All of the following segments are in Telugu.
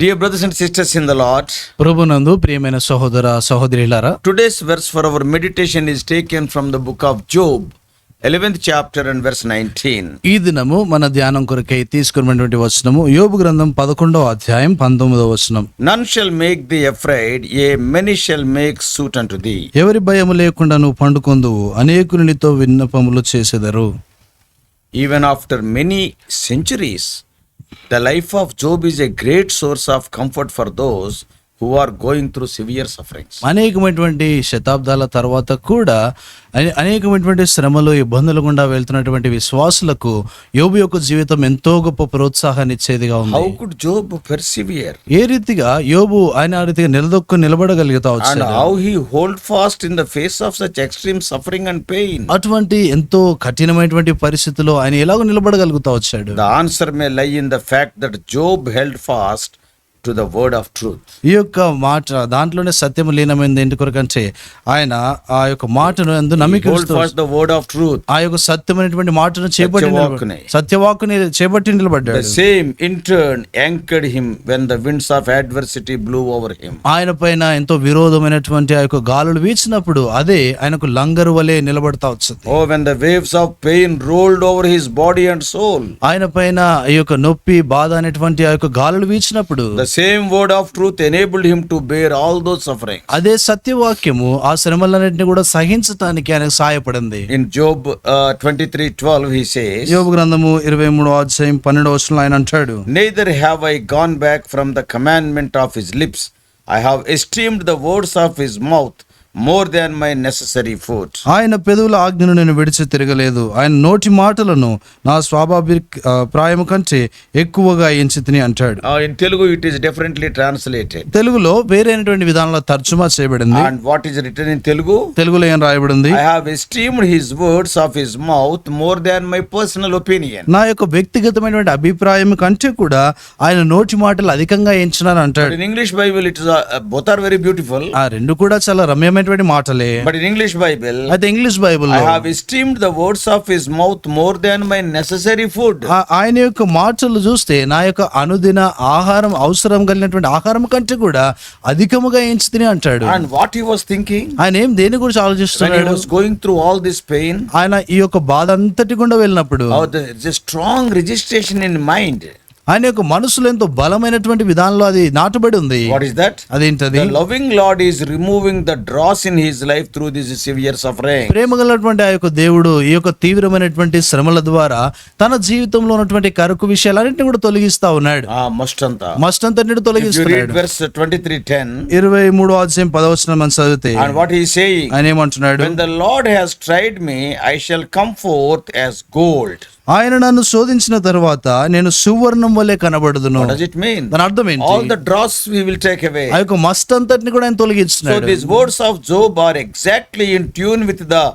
Dear brothers and sisters in the Lord, ప్రభునందు ప్రియమైన సహోదర సహోదరులారా, today's verse for our meditation is taken from the book of Job, 11th chapter and verse 19. ఈ దినము మన ధ్యానం కొరకై తీసుకున్నటువంటి వచనము యోబు గ్రంథం 11వ అధ్యాయం 19వ వచనం. None shall make thee afraid, yea, many shall make suit unto thee. ఎవరి భయము లేకుండా నువ్వు పండుకొందువు, అనేకులు నీతో విన్నపములు చేసెదరు. Even after many centuries, the life of Job is a great source of comfort for those who are going through severe sufferings. అనేకమైనటువంటి శతాబ్దాల తర్వాత కూడా అనేకమైనటువంటి శ్రమలు ఇబ్బందులు గుండా వెళ్తున్నటువంటి విశ్వాసులకు యోబు యొక్క జీవితం ఎంతో గొప్ప ప్రోత్సాహాన్ని ఇచ్చేదిగా ఉంది. How could Job persevere? ఏ రీతిగా యోబు ఆయన ఆ రీతిగా నిలబడగలుగుతా And వచ్చాడు, how he hold fast in the face of such extreme suffering and pain. అటువంటి ఎంతో కఠినమైనటువంటి పరిస్థితుల్లో ఆయన ఎలాగో నిలబడగలుగుతా వచ్చాడు. The answer may lie in the fact that Job held fast to the word of truth. ఈ యొక్క మాట దాంట్లోనే సత్యము లీనమైంది. ఎందుకు కొరకంటే ఆయన ఆ యొక్క మాటను ఎందు నమ్మిక Hold fast the word of truth. ఆ యొక్క సత్యమైనటువంటి మాటను సత్యవాక్కుని చేపట్టి నిలబడ్డాడు. The same in turn anchored him when the winds of adversity blew over him. ఆయన పైన ఎంతో విరోధమైనటువంటి ఆ యొక్క గాలులు వీచినప్పుడు అదే ఆయనకు లంగరు వలె నిలబడతా వచ్చింది. Oh, when the waves of pain rolled over his body and soul. ఆయన పైన ఈ యొక్క నొప్పి బాధ అనేటువంటి ఆ యొక్క గాలులు వీచినప్పుడు The same word of truth enabled him to bear all those sufferings. అదే సత్యవాక్యము ఆ శ్రమలన్నింటినీ కూడా సహించటానికి ఆయనకు సహాయపడింది. In Job 23:12 he says, యోబు గ్రంథము 23వ అధ్యాయం 12వ వచనంలో ఆయన అంటాడు, Neither have I gone back from the commandment of his lips. I have esteemed the words of his mouth more than my necessary food. ఆయన పెదవుల ఆజ్ఞను నేను విడిచి తిరగలేదు, ఆయన నోటి మాటలను నా స్వాభావిక ప్రాయము కంటే ఎక్కువగా ఎంచితిని అంటాడు. In Telugu it is differently translated. తెలుగులో వేరైనటువంటి విధానంలో తర్జుమా చేయబడింది. And what is written in Telugu? తెలుగులో ఏం రాయబడింది? I have esteemed his words of his mouth more than my personal opinion. నా యొక్క వ్యక్తిగతమైనటువంటి అభిప్రాయం కంటే కూడా ఆయన నోటి మాటలు అధికంగా ఎంచినాను అంటాడు. In English Bible it is both are very beautiful. ఆ రెండు కూడా చాలా రమ్యమైనటువంటి మాటలే. But in English Bible, అయితే English Bible I have esteemed the words of his mouth more than my necessary food. ఆయన యొక్క మాటలు చూస్తే నా యొక్క అనుదిన ఆహారం అవసరం కలిగినటువంటి ఆహారం కంటే కూడా అధికముగా ఎంచుతిని అంటాడు. And what he was thinking ఆయన ఏం దేని గురించి when he ఆలోచిస్తున్నాడు? was going through all this pain, ఆయన ఈ యొక్క బాధ అంతటి గుండా వెళ్ళినప్పుడు there is a strong registration in mind. ఆయన యొక్క మనసులో ఎంతో బలమైనటువంటి విధానంలో అది నాటబడి ఉంది. What is that? అదేంటది? The loving Lord is removing the dross in his life through this severe suffering. ప్రేమగలటువంటి ఆ యొక్క దేవుడు ఈ యొక్క తీవ్రమైనటువంటి శ్రమల ద్వారా తన జీవితంలో ఉన్నటువంటి కరుకు విషయాలన్నింటినీ కూడా తొలగిస్తా ఉన్నాడు. మస్ట్ అంతటిని తొలగిస్తున్నాడు. Verse 23:10. 23వ అధ్యాయం 10వ వచనం మనం చదివితే And what he is saying? ఆయన ఏమంటున్నాడు? When the Lord has tried me, I shall come forth as gold. ఆయన నన్ను శోధించిన తర్వాత నేను సువర్ణం వలె కనబడుదును. What does it mean? దాని అర్థం ఏంటి? All the dross we will take away. ఆ యొక్క మస్ట్ అంతటిని కూడా ఆయన So తొలగిస్తున్నాడు. these words of Job are exactly in tune with the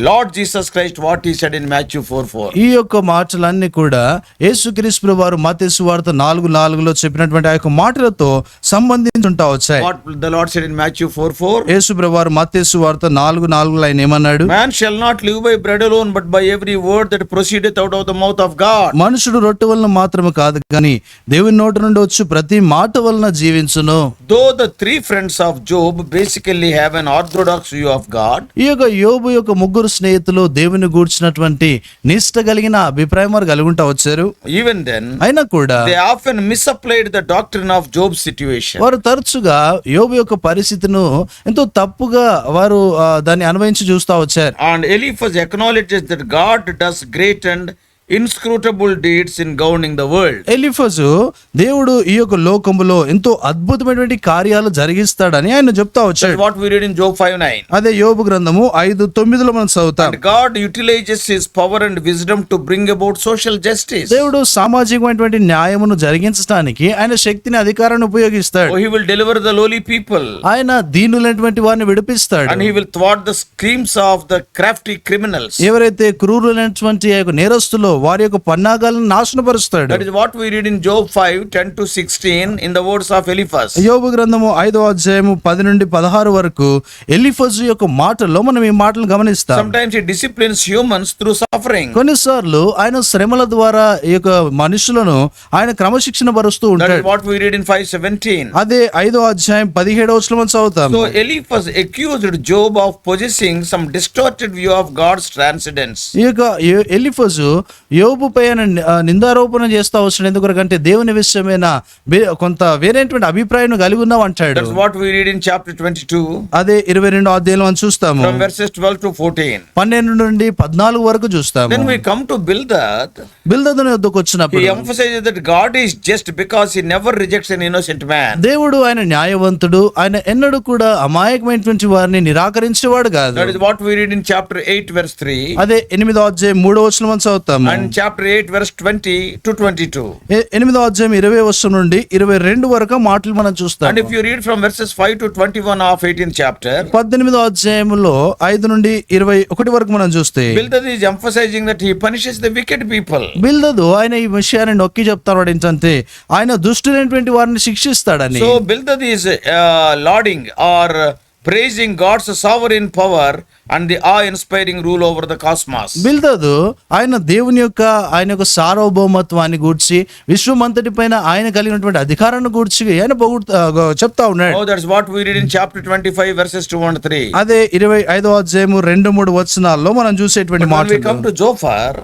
Lord Jesus Christ, what he said in Matthew 4:4. ఈ యొక్క మాటలన్నీ కూడా యేసుక్రీస్తు వారు మత్తయి సువార్త 4:4లో చెప్పినటువంటి ఆ యొక్క మాటలతో సంబంధించి ఉంటా వచ్చాయి. What the Lord said in Matthew 4:4? యేసు వారు మత్తయి సువార్త 4:4లో ఆయన ఏమన్నాడు? Man shall not live by bread alone, but by every word that proceedeth out of the mouth of God. మనుషుడు రొట్టె వలన మాత్రమే కాదు కానీ దేవుని నోటి నుండి వచ్చు ప్రతి మాట వలన జీవించును. Though the three friends of Job basically have an orthodox view of God, ఈ యొక్క యోబు యొక్క ముగ్గురు స్నేహితులు దేవుని గూర్చినటువంటి నిష్ట కలిగిన అభిప్రాయం వారు కలిగి ఉంటా వచ్చారు. even then అయినా కూడా they often misapplied the doctrine of Job's situation. వారు తరచుగా యోబు యొక్క పరిస్థితిను ఎంతో తప్పుగా వారు దాన్ని అన్వయించి చూస్తా వచ్చారు. And Eliphaz acknowledges that God does great and inscrutable deeds in governing the world. Eliphaz దేవుడు ఈ యొక్క లోకములో ఎంతో అద్భుతమైనటువంటి కార్యాలు జరిగిస్తాడని ఆయన చెప్తా వచ్చాడు. That's what we read in Job 5:9. అదే యోబు గ్రంథము 5:9లో మనం చదువుతాం. And God utilizes his power and wisdom to bring about social justice. దేవుడు సామాజికమైనటువంటి న్యాయమును జరిగించడానికి ఆయన శక్తిని అధికారాన్ని ఉపయోగిస్తాడు. Oh, he will deliver the lowly people. ఆయన దీనులైనటువంటి వారిని విడిపిస్తాడు. And he will thwart the schemes of the crafty criminals. ఎవరైతే క్రూరులైనటువంటి ఆ యొక్క నేరస్తులో వారి యొక్క పన్నాగాలను నాశనపరుస్తాడు. That is what we read in Job 5:10-16 in the words of Eliphaz. యోబు గ్రంథము 5వ అధ్యాయము 10 నుండి 16 వరకు ఎలీఫజు యొక్క మాటల్లో మనం ఈ మాటలు గమనిస్తాం. Sometimes he disciplines humans through suffering. కొన్నిసార్లు ఆయన శ్రమల ద్వారా ఈ యొక్క మనుషులను ఆయన క్రమశిక్షణ పరుస్తూ That ఉంటాడు. is what we read in 5:17. అదే 5వ అధ్యాయం 17వ వచనం చదువుతాం. So Eliphaz accused Job of possessing some distorted view of God's transcendence. ఈ యొక్క ఎలీఫజు యోబు పైన నిందారోపణ చేస్తా వస్తున్నాడు. ఎందుకంటే దేవుని విషయమైన కొంత వేరేటువంటి అభిప్రాయం కలిగి ఉన్నావు అంటాడు. That's what we read in chapter 22. అదే 22వ అధ్యాయంలో మనం చూస్తాము. From verses 12-14. 12 నుండి 14 వరకు చూస్తాము. Then we come to Bildad. బిల్దదుని వద్దకు వచ్చినప్పుడు He emphasizes that God is just because he never rejects an innocent man. దేవుడు ఆయన న్యాయవంతుడు, ఆయన ఎన్నడూ కూడా అమాయకమైనటువంటి వారిని నిరాకరించేవాడు కాదు. That is what we read in chapter 8 verse 3. అదే 8వ అధ్యాయం 3వ వచనం మనం చదువుతాము. And chapter 8 verse 20-22. 8వ అధ్యాయం 20వ వచనం నుండి 22 వరకు మాటలు మనం And చూస్తాము. if you read from verses 5-21 of 18th chapter, 18వ అధ్యాయంలో 5 నుండి 21 వరకు మనం చూస్తే Bildad is emphasizing that he punishes the wicked people. బిల్దదు ఆయన ఈ విషయాన్ని నొక్కి చెప్తాడు ఏంటంటే ఆయన దుష్టులైనటువంటి వారిని శిక్షిస్తాడని. So Bildad is lauding or praising God's sovereign power and the awe-inspiring rule over the cosmos. బిల్దదు ఆయన దేవుని యొక్క ఆయన యొక్క సార్వభౌమత్వాన్ని గూర్చి విశ్వమంతటి పైన ఆయన కలిగినటువంటి అధికారాన్ని గూర్చి ఆయన చెప్తా ఉన్నాడు. Oh, that's what we read in chapter 25 verses 2 and 3. అదే 25వ అధ్యాయము 2-3 వచనాల్లో మనం చూసేటువంటి When we come మాటలు. to Zophar,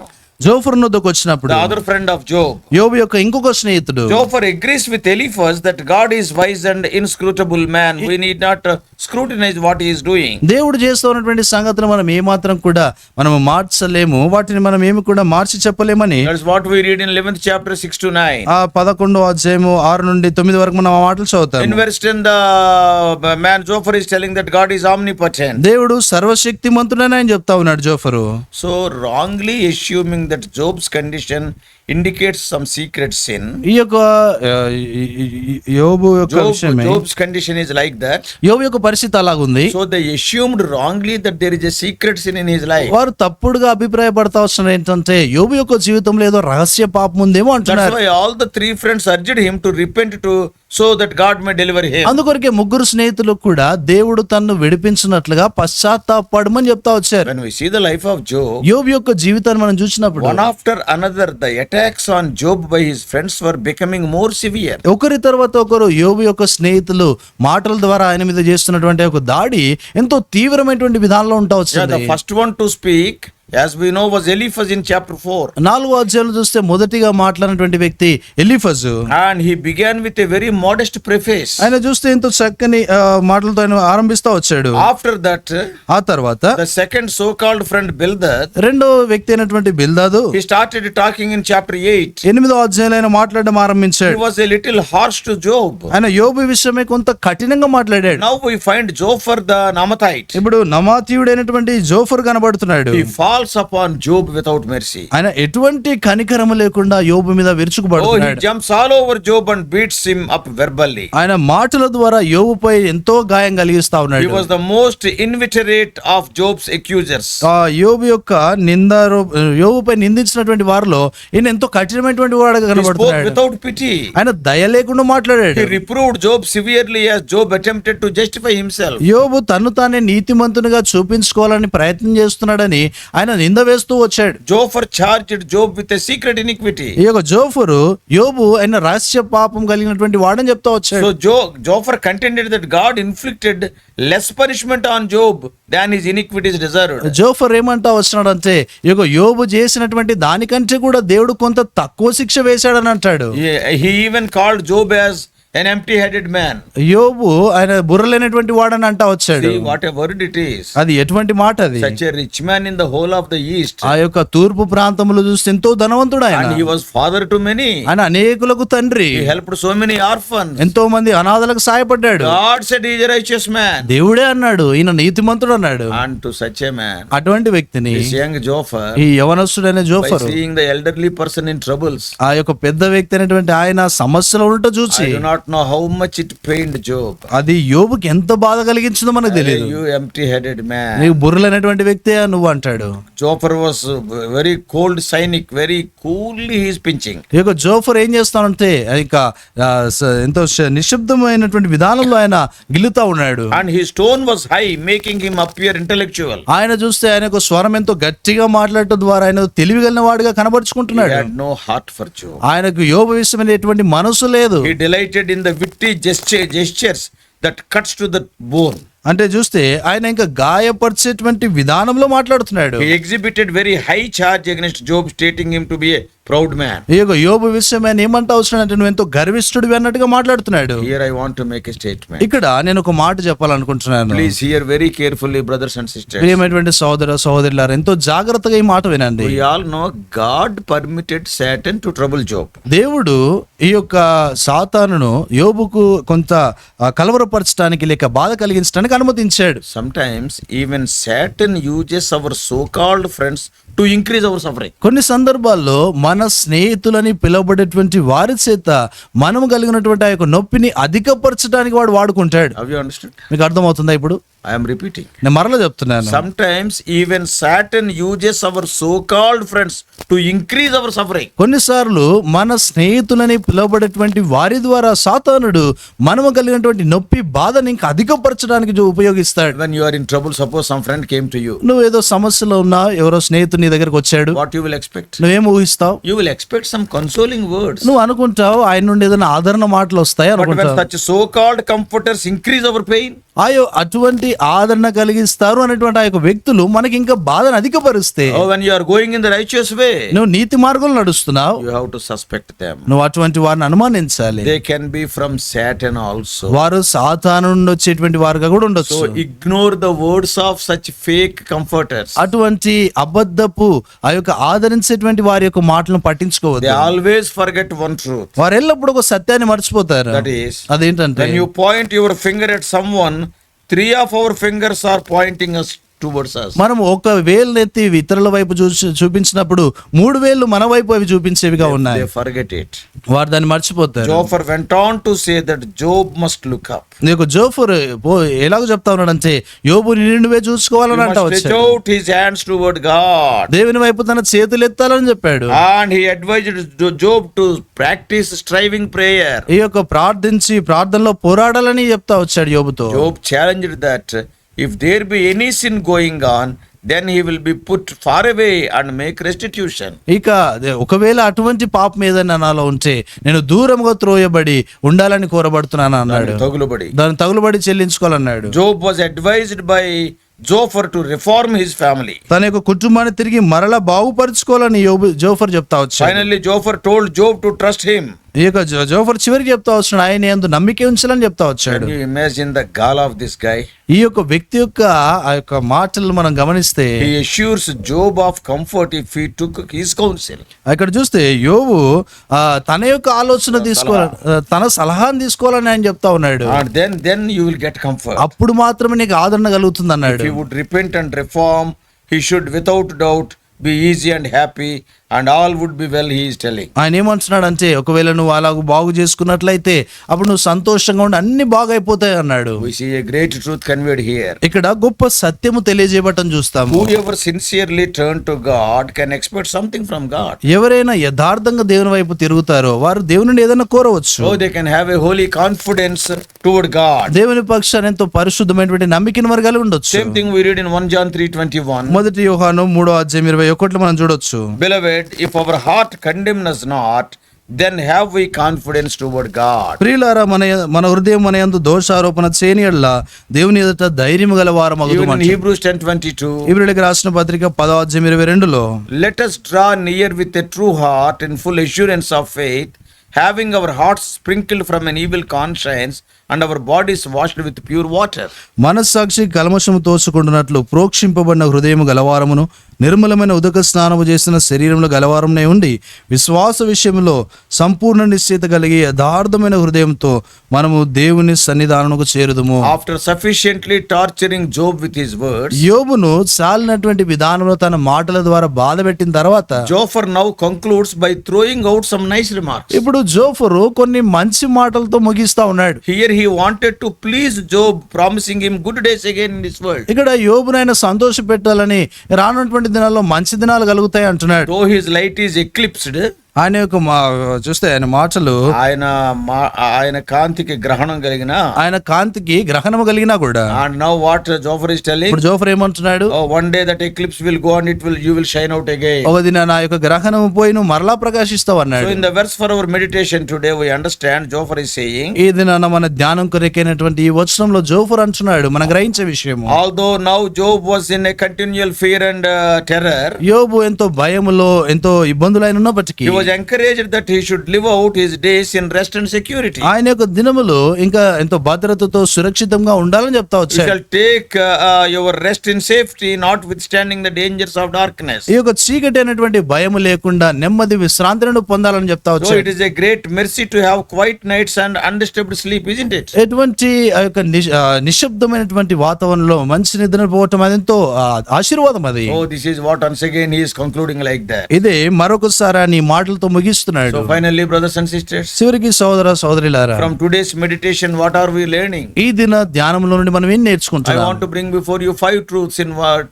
జోఫర్ నొద్దకు వచ్చినప్పుడు the other friend of Job, యోబు యొక్క ఇంకొక స్నేహితుడు Zophar agrees with Eliphaz that God is wise and inscrutable man. We need not scrutinize what he is doing. దేవుడు చేస్తూ ఉన్నటువంటి సంగతులు మనం ఏమాత్రం కూడా మనం మార్చలేము, వాటిని మనం ఏమి కూడా మార్చి చెప్పలేమని That's what we read in 11th chapter 6-9. ఆ 11వ అధ్యాయము 6 నుండి 9 వరకు మనం ఆ మాటలు In చదువుతాం. verse 10, the man Zophar is telling that God is omnipotent. దేవుడు సర్వశక్తిమంతుడని ఆయన చెప్తా ఉన్నాడు Zophar. So wrongly assuming that Job's condition indicates some secret sin. ఈ యొక్క యోబు యొక్క విషయమే Job's condition is like that. యోబు యొక్క పరిస్థితి అలాగుంది. So they assumed wrongly that there is a secret sin in his life. వారు తప్పుడుగా అభిప్రాయపడతా వస్తున్నారు ఏంటంటే యోబు యొక్క జీవితంలో ఏదో రహస్య పాపం ఉందేమో That's అంటున్నారు. why all the three friends urged him to repent so that God may deliver him. అందుకొరకే ముగ్గురు స్నేహితులు కూడా దేవుడు తన్ను విడిపించినట్లుగా పశ్చాత్తాపడమని చెప్తా వచ్చారు. When we see the life of Job, యోబు యొక్క జీవితాన్ని మనం చూసినప్పుడు one after another, the attacks on Job by his friends were becoming more severe. ఒకరి తర్వాత ఒకరు యోబు యొక్క స్నేహితులు మాటల ద్వారా ఆయన మీద చేస్తున్నటువంటి ఒక దాడి ఎంతో తీవ్రమైనటువంటి విధానంలో ఉంటా Yeah, వచ్చింది. the first one to speak, as we know, was Eliphaz in chapter 4. 4వ అధ్యాయంలో చూస్తే మొదటిగా మాట్లాడినటువంటి వ్యక్తి Eliphaz. And he began with a very modest preface. ఆయన చూస్తే ఎంతో చక్కని మాటలతో ఆయన ఆరంభిస్తా వచ్చాడు. After that, ఆ తర్వాత the second so-called friend Bildad, రెండో వ్యక్తి అయినటువంటి బిల్దాదు he started talking in chapter 8. 8వ అధ్యాయంలో ఆయన మాట్లాడడం He ఆరంభించాడు. was a little harsh to Job. ఆయన యోబు విషయమే కొంత కఠినంగా మాట్లాడాడు. Now we find Zophar the Namathite. ఇప్పుడు నమాతీయుడైనటువంటి జోఫర్ కనబడుతున్నాడు. He falls upon Job without mercy. ఆయన ఎటువంటి కనికరము లేకుండా యోబు మీద Oh, he విరుచుకుపడుతున్నాడు. jumps all over Job and beats him up verbally. ఆయన మాటల ద్వారా యోబుపై ఎంతో గాయం కలిగిస్తా He ఉన్నాడు. was the most inveterate of Job's accusers. ఆ యోబు యొక్క యోబుపై నిందించినటువంటి వారిలో ఈయన ఎంతో కఠినమైనటువంటి వాడుగా He spoke కనబడుతున్నాడు. without pity. ఆయన దయ లేకుండా మాట్లాడాడు. He reproved Job severely as Job attempted to justify himself. యోబు తన్ను తానే నీతిమంతునిగా చూపించుకోవాలని ప్రయత్నం చేస్తున్నాడని ఆయన నింద వేస్తూ వచ్చాడు. Zophar charged Job with a secret iniquity. ఈ యొక్క జోఫరు యోబు ఆయన రహస్య పాపం కలిగినటువంటి వాడని చెప్తా వచ్చాడు. So Zophar contended that God inflicted less punishment on Job than his iniquities deserved. Zophar ఏమంటా వచ్చినాడంటే ఈ యొక్క యోబు చేసినటువంటి దానికంటే కూడా దేవుడు కొంత తక్కువ శిక్ష వేశాడని అంటాడు. He even called Job as an empty-headed man. యోబు ఆయన బుర్రలేనటువంటి వాడని అంటా వచ్చాడు. See what a word it is. అది ఎటువంటి మాట అది. Such a rich man in the whole of the east. ఆ యొక్క తూర్పు ప్రాంతంలో చూస్తే ఎంతో ధనవంతుడు ఆయన. And he was father to many. ఆయన అనేకులకు తండ్రి. He helped so many orphans. ఎంతో మంది అనాథలకు సహాయపడ్డాడు. God said he is a righteous man. దేవుడే అన్నాడు ఈయన నీతిమంతుడు అన్నాడు. And to such a man, అటువంటి వ్యక్తిని this young Zophar, ఈ యవనస్తుడైన by Zophar seeing the elderly person in troubles, ఆ యొక్క పెద్ద వ్యక్తి అయినటువంటి ఆయన సమస్యలో ఉండటం చూసి I do not not know how much it pained Job. అది యోబుకి ఎంత బాధ కలిగించిందో మనకు తెలియదు. You empty-headed man. నీకు బుర్రలైనటువంటి వ్యక్తి నువ్వు అంటాడు. Zophar was very cold, cynic, very coolly he is pinching. ఈ యొక్క జోఫర్ ఏం చేస్తానంటే ఇంకా ఎంతో నిశ్శబ్దమైనటువంటి విధానంలో ఆయన గిల్లుతా ఉన్నాడు. And his tone was high, making him appear intellectual. ఆయన చూస్తే ఆయన యొక్క స్వరం ఎంతో గట్టిగా మాట్లాడటం ద్వారా ఆయన తెలివిగలిగిన వాడిగా He కనబరుచుకుంటున్నాడు. had no heart for Job. ఆయనకు యోబు విషయమైన ఎటువంటి మనసు లేదు. He delighted in the witty gestures that cuts to the bone. అంటే చూస్తే ఆయన ఇంకా గాయపరిచేటువంటి విధానంలో మాట్లాడుతున్నాడు. He exhibited very high charge against Job, stating him to be a proud man. ఈ యొక్క యోబు విషయమైన ఏమంటా వస్తున్నాడంటే నువ్వు ఎంతో గర్విష్ఠుడివి అన్నట్టుగా మాట్లాడుతున్నాడు. Here I want to make a statement. ఇక్కడ నేను ఒక మాట చెప్పాలనుకుంటున్నాను. Please hear very carefully, brothers and sisters. ప్రియమైనటువంటి సహోదర సహోదరులారా, ఎంతో జాగ్రత్తగా ఈ మాట వినండి. We all know God permitted Satan to trouble Job. దేవుడు ఈ యొక్క సాతానును యోబుకు కొంత కలవరపరచడానికి లేక బాధ కలిగించడానికి అనుమతించాడు. Sometimes even Satan uses our so-called friends to increase our suffering. కొన్ని సందర్భాల్లో మన స్నేహితులని పిలువబడేటువంటి వారి చేత మనము కలిగినటువంటి ఆ యొక్క నొప్పిని అధికపరచడానికి వాడు వాడుకుంటాడు. Have you understood? మీకు అర్థమవుతుందా ఇప్పుడు? I am repeating. నేను మరలా చెప్తున్నాను. Sometimes even Satan uses our so-called friends to increase our suffering. కొన్నిసార్లు మన స్నేహితులని పిలువబడేటువంటి వారి ద్వారా సాతానుడు మనము కలిగినటువంటి నొప్పి బాధని ఇంకా అధికపరచడానికి ఉపయోగిస్తాడు. When you are in trouble, suppose some friend came to you. నువ్వు ఏదో సమస్యలో ఉన్నా, ఎవరో స్నేహితుడు నీ దగ్గరకు వచ్చాడు, What you will expect? నువ్వేం ఊహిస్తావు? You will expect some consoling words. నువ్వు అనుకుంటావు ఆయన నుండి ఏదైనా ఆదరణ మాటలు వస్తాయి But when అనుకుంటావు. such so-called comforters increase our pain, అటువంటి ఆదరణ కలిగిస్తారు అనేటువంటి ఆ యొక్క వ్యక్తులు మనకి ఇంకా బాధను అధికపరిస్తే, when you are going in the righteous way, నువ్వు నీతి మార్గంలో నడుస్తున్నావు, you have to suspect them. నువ్వు అటువంటి వారిని అనుమానించాలి. They can be from Satan also. వారు సాతాను నుండి వచ్చేటువంటి వారుగా కూడా ఉండొచ్చు. So ignore the words of such fake comforters. అటువంటి అబద్ధపు ఆ యొక్క ఆదరించేటువంటి వారి యొక్క మాటలను They పట్టించుకోవద్దు. always forget one truth. వారు ఎల్లప్పుడు ఒక సత్యాన్ని మర్చిపోతారు. That is, అదేంటంటే when you point your finger at someone, 3 of our fingers are pointing us towards us. మనం ఒక వేలు ఎత్తి ఇతరుల వైపు చూపించినప్పుడు 3 వేళ్ళు మన వైపు అవి చూపించేవిగా ఉన్నాయి. They forget it. వారు దాన్ని మర్చిపోతారు. Zophar went on to say that Job must look up. నీకు జోఫర్ ఎలాగో చెప్తా ఉన్నాడంటే యోబు నిన్నువే He చూసుకోవాలని must అంటా stretch వచ్చాడు. out his hands toward God. దేవుని వైపు తన చేతులు ఎత్తాలని చెప్పాడు. And he advised Job to practice striving prayer. ఈ యొక్క ప్రార్థనలో పోరాడాలని చెప్తా వచ్చాడు యోబుతో. Job challenged that if there be any sin going on, then he will be put far away and make restitution. ఇక ఒకవేళ అటువంటి పాపం ఏదైనా నాలో ఉంటే నేను దూరంగా త్రోయబడి ఉండాలని కోరబడుతున్నాను అన్నాడు. తగులుబడి. దాన్ని తగులుబడి చెల్లించుకోవాలన్నాడు. Job was advised by Zophar to reform his family. తన యొక్క కుటుంబాన్ని తిరిగి మరలా బాగుపరుచుకోవాలని జోఫర్ చెప్తా వచ్చాడు. Finally, Zophar told Job to trust him. ఈ యొక్క జోఫర్ చివరికి చెప్తా వచ్చాడు, ఆయన యందు నమ్మిక ఉంచాలని చెప్తా వచ్చాడు. Can you imagine the gall of this guy? ఈ యొక్క వ్యక్తి యొక్క ఆ యొక్క మాటలు మనం గమనిస్తే He assures Job of comfort if he took his counsel. అక్కడ చూస్తే యోబు తన యొక్క ఆలోచన తన సలహాను తీసుకోవాలని ఆయన చెప్తా ఉన్నాడు. And then you will get comfort. అప్పుడు మాత్రమే నీకు ఆదరణ కలుగుతుంది అన్నాడు. If he would repent and reform, he should without doubt be easy and happy, and all would be well, he is telling. ఆయన ఏమంటున్నాడు అంటే ఒకవేళ నువ్వు అలాగ బాగు చేసుకున్నట్లయితే అప్పుడు నువ్వు సంతోషంగా ఉండి అన్ని బాగా అయిపోతాయి అన్నాడు. We see a great truth conveyed here. ఇక్కడ గొప్ప సత్యము తెలియజేయబట్టం చూస్తాము. Whoever sincerely turn to God can expect something from God. ఎవరైనా యథార్థంగా దేవుని వైపు తిరుగుతారో వారు దేవుని నుండి ఏదైనా కోరవచ్చు. So they can have a holy confidence toward God. దేవుని పక్షాన ఎంతో పరిశుద్ధమైనటువంటి నమ్మికను వారు కలిగి ఉండొచ్చు. Same thing we read in 1 John 3:21. మొదటి యోహాను 3:21 మనం చూడొచ్చు. Beloved, if our heart condemn us not, then have we confidence toward God. ప్రియులారా, మన హృదయం మన యందు దోషారోపణ చేయని యెడల దేవుని ఎదుట ధైర్యము గల వారమగుదుము. Even in Hebrews 10:22. ఇబ్రీయులకు రాసిన పత్రిక 10:22 Let us draw near with a true heart in full assurance of faith, having our hearts sprinkled from an evil conscience and our bodies washed with pure water. మనస్సాక్షి కల్మషము తోచుకుంటున్నట్లు ప్రోక్షింపబడిన హృదయము గలవారమును నిర్మలమైన ఉదక స్నానము చేసిన శరీరంలో గలవారమునే ఉండి విశ్వాస విషయంలో సంపూర్ణ నిశ్చయిత కలిగి యథార్థమైన హృదయంతో మనము దేవుని సన్నిధానముకు చేరుదుము. After sufficiently torturing Job with his words, యోబును చాలినటువంటి విధానంలో తన మాటల ద్వారా బాధ పెట్టిన తర్వాత Zophar now concludes by throwing out some nice remarks. ఇప్పుడు జోఫరు కొన్ని మంచి మాటలతో ముగిస్తా ఉన్నాడు. Here he wanted to please Job, promising him good days again in this world. ఇక్కడ యోబునైనా సంతోష పెట్టాలని రానున్నటువంటి దినాల్లో మంచి దినాలు కలుగుతాయి అంటున్నాడు. Though his light is eclipsed, ఆయన యొక్క చూస్తే ఆయన మాటలు ఆయన కాంతికి గ్రహణం కలిగిన, ఆయన కాంతికి గ్రహణము కలిగినా కూడా, and now what Zophar is telling, ఇప్పుడు జోఫర్ ఏమంటున్నాడు, oh, one day that eclipse will go and you will shine out again. ఒక దిన నా యొక్క గ్రహణము పోయి నువ్వు మరలా ప్రకాశిస్తావు అన్నాడు. So in the verse for our meditation today we understand Zophar is saying, ఈ దినాన మన ధ్యానం కొరకైనటువంటి ఈ వచనంలో జోఫర్ అంటున్నాడు మనం గ్రహించే విషయము, although now Job was in a continual fear and terror, యోబు ఎంతో భయములో ఎంతో ఇబ్బందులైన ఉన్నప్పటికీ he was encouraged that he should live out his days in rest and security. ఆయన యొక్క దినములు ఇంకా ఎంతో భద్రతతో సురక్షితంగా ఉండాలని చెప్తా You వచ్చాడు. shall take your rest in safety, notwithstanding the dangers of darkness. ఈ యొక్క చీకటి అనేటువంటి భయము లేకుండా నెమ్మది విశ్రాంతిని పొందాలని చెప్తా So వచ్చాడు. it is a great mercy to have quiet nights and undisturbed sleep, isn't it? ఎటువంటి ఆ యొక్క నిశ్శబ్దమైనటువంటి వాతావరణంలో మంచి నిద్ర పోవటం అది ఎంతో ఆశీర్వాదం అది. Oh, this is what once again he is concluding like that. ఇదే మరొకసారి నీ మాటలతో ముగిస్తున్నాడు. So finally, brothers and sisters, చివరికి సోదర సోదరులారా, from today's meditation, what are we learning? ఈ దిన ధ్యానంలో నుండి మనం ఏం I నేర్చుకుంటున్నాం? want to bring before you 5 truths in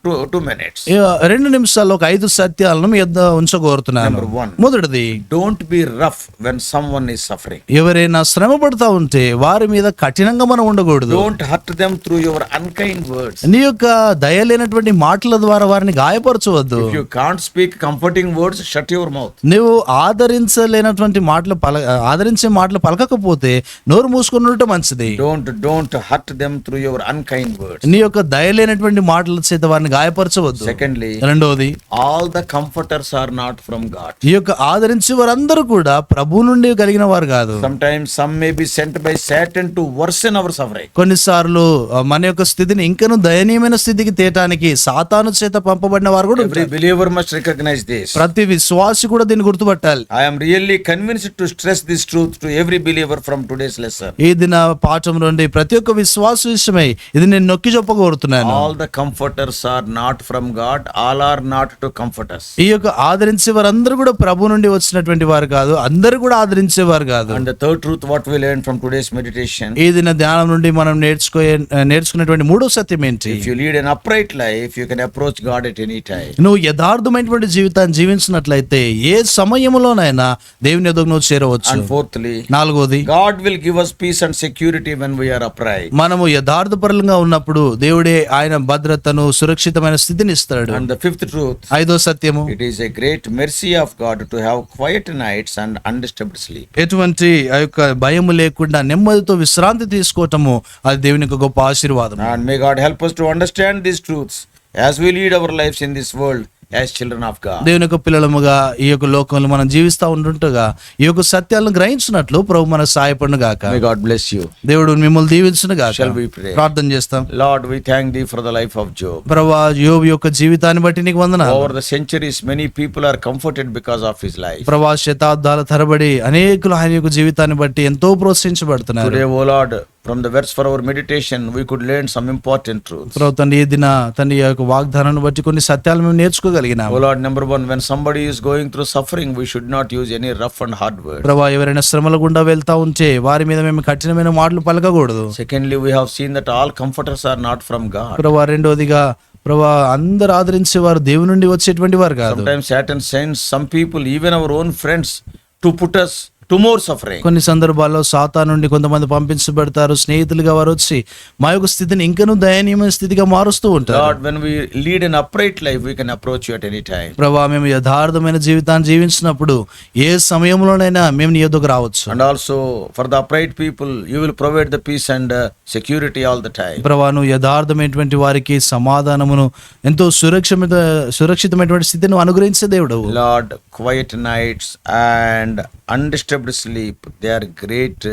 2 minutes. 2 నిమిషాల్లో ఒక 5 సత్యాలను మీ యొద్ద ఉంచగోరుతున్నాను. Number 1. మొదటిది, Don't be rough when someone is suffering. ఎవరైనా శ్రమ పడతా ఉంటే వారి మీద కఠినంగా మనం ఉండకూడదు. Don't hurt them through your unkind words. నీ యొక్క దయలేనటువంటి మాటల ద్వారా వారిని గాయపరచవద్దు. If you can't speak comforting words, shut your mouth. నువ్వు ఆదరించలేనటువంటి మాటలు ఆదరించే మాటలు పలకకపోతే నోరు మూసుకొని ఉండటం మంచిది. Don't hurt them through your unkind words. నీ యొక్క దయలేనటువంటి మాటల చేత వారిని గాయపరచవద్దు. Secondly, రెండవది, all the comforters are not from God. ఈ యొక్క ఆదరించే వారందరూ కూడా ప్రభు నుండి కలిగిన వారు కాదు. Sometimes some may be sent by Satan to worsen our suffering. కొన్నిసార్లు మన యొక్క స్థితిని ఇంకను దయనీయమైన స్థితికి తేటానికి సాతాను చేత పంపబడిన వారు కూడా Every ఉంటారు. believer must recognize this. ప్రతి విశ్వాసి కూడా దీన్ని గుర్తుపట్టాలి. I am really convinced to stress this truth to every believer from today's lesson. ఈ దిన పాఠం నుండి ప్రతి ఒక్క విశ్వాస విషయమై ఇది నేను నొక్కి చెప్పగోరుతున్నాను. All the comforters are not from God. All are not to comfort us. ఈ యొక్క ఆదరించే వారందరూ కూడా ప్రభు నుండి వచ్చినటువంటి వారు కాదు, అందరూ కూడా ఆదరించేవారు కాదు. And the third truth what we learn from today's meditation, ఈ దిన ధ్యానం నుండి మనం నేర్చుకున్నటువంటి మూడో సత్యం ఏంటి? if you lead an upright life, you can approach God at any time. నువ్వు యథార్థమైనటువంటి జీవితాన్ని జీవించినట్లయితే ఏ సమయంలోనైనా దేవుని ఎదుగు నువ్వు చేరవచ్చు. And fourthly, నాలుగోది, God will give us peace and security when we are upright. మనము యథార్థపరులుగా ఉన్నప్పుడు దేవుడే ఆయన భద్రతను సురక్షితమైన స్థితిని ఇస్తాడు. And the fifth truth, ఐదో సత్యము, it is a great mercy of God to have quiet nights and undisturbed sleep. ఎటువంటి ఆ యొక్క భయము లేకుండా నెమ్మదితో విశ్రాంతి తీసుకోవటము అది దేవుని యొక్క గొప్ప ఆశీర్వాదం. And may God help us to understand these truths as we lead our lives in this world as children of God. దేవుని యొక్క పిల్లలముగా ఈ యొక్క లోకంలో మనం జీవిస్తూ ఉంటుండగా ఈ యొక్క సత్యాలను గ్రహించినట్లు ప్రభు మన సహాయపడును గాక. May God bless you. దేవుడు మిమ్మల్ని దీవించును గాక. Shall we pray? ప్రార్థన చేస్తాం. Lord, we thank thee for the life of Job. ప్రభువా, యోబు యొక్క జీవితాన్ని బట్టి నీకు వందనాలు. Over the centuries, many people are comforted because of his life. ప్రభువా, శతాబ్దాల తరబడి అనేకులు ఆయన యొక్క జీవితాన్ని బట్టి ఎంతో ప్రోత్సహించబడుతున్నారు. Today, O Lord, from the verse for our meditation, we could learn some important truths. ప్రభు తండ్రి, ఈ దిన తండ్రి యొక్క వాగ్దానాన్ని బట్టి కొన్ని సత్యాలు మేము నేర్చుకోగలిగినాము. O Lord, number one, when somebody is going through suffering, we should not use any rough and hard words. ప్రభువా, ఎవరైనా శ్రమల గుండా వెళ్తా ఉంటే వారి మీద మేము కఠినమైన మాటలు పలకకూడదు. Secondly, we have seen that all comforters are not from God. ప్రభువా, రెండోదిగా ప్రభువా, అందరు ఆదరించేవారు దేవుని నుండి వచ్చేటువంటి వారు కాదు. Sometimes Satan sends some people, even our own friends, to put us to more suffering. కొన్ని సందర్భాల్లో సాతాను నుండి కొంతమంది పంపించబడతారు, స్నేహితులుగా వారు వచ్చి మా యొక్క స్థితిని ఇంకనూ దయనీయమైన స్థితిగా మారుస్తూ ఉంటారు. Lord, when we lead an upright life, we can approach you at any time. ప్రభువా, మేము యథార్థమైన జీవితాన్ని జీవించినప్పుడు ఏ సమయంలోనైనా మేము నీ యొద్దకు రావచ్చు. And also for the upright people, you will provide the peace and security all the time. ప్రభువా, నువ్వు యథార్థమైనటువంటి వారికి సమాధానమును ఎంతో సురక్షితమైనటువంటి స్థితిని అనుగ్రహించే దేవుడు. Lord, quiet nights and undisturbed disturbed sleep, they are great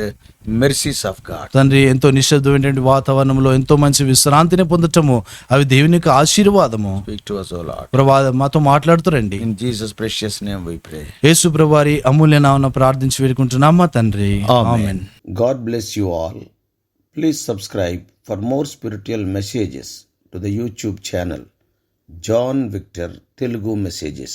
mercies of God. తండ్రి ఎంతో నిశ్శబ్దమైనటువంటి వాతావరణంలో ఎంతో మంచి విశ్రాంతిని పొందటము అవి దేవుని యొక్క ఆశీర్వాదము. Speak to us, O Lord. ప్రభా మాతో మాట్లాడుతురండి. In Jesus' precious name we pray. యేసు ప్రభువారి అమూల్య నామమున ప్రార్థించి వేడుకుంటున్నామా తండ్రి. ఆమేన్. God bless you all. Please subscribe for more spiritual messages to the YouTube channel John Victor Telugu Messages.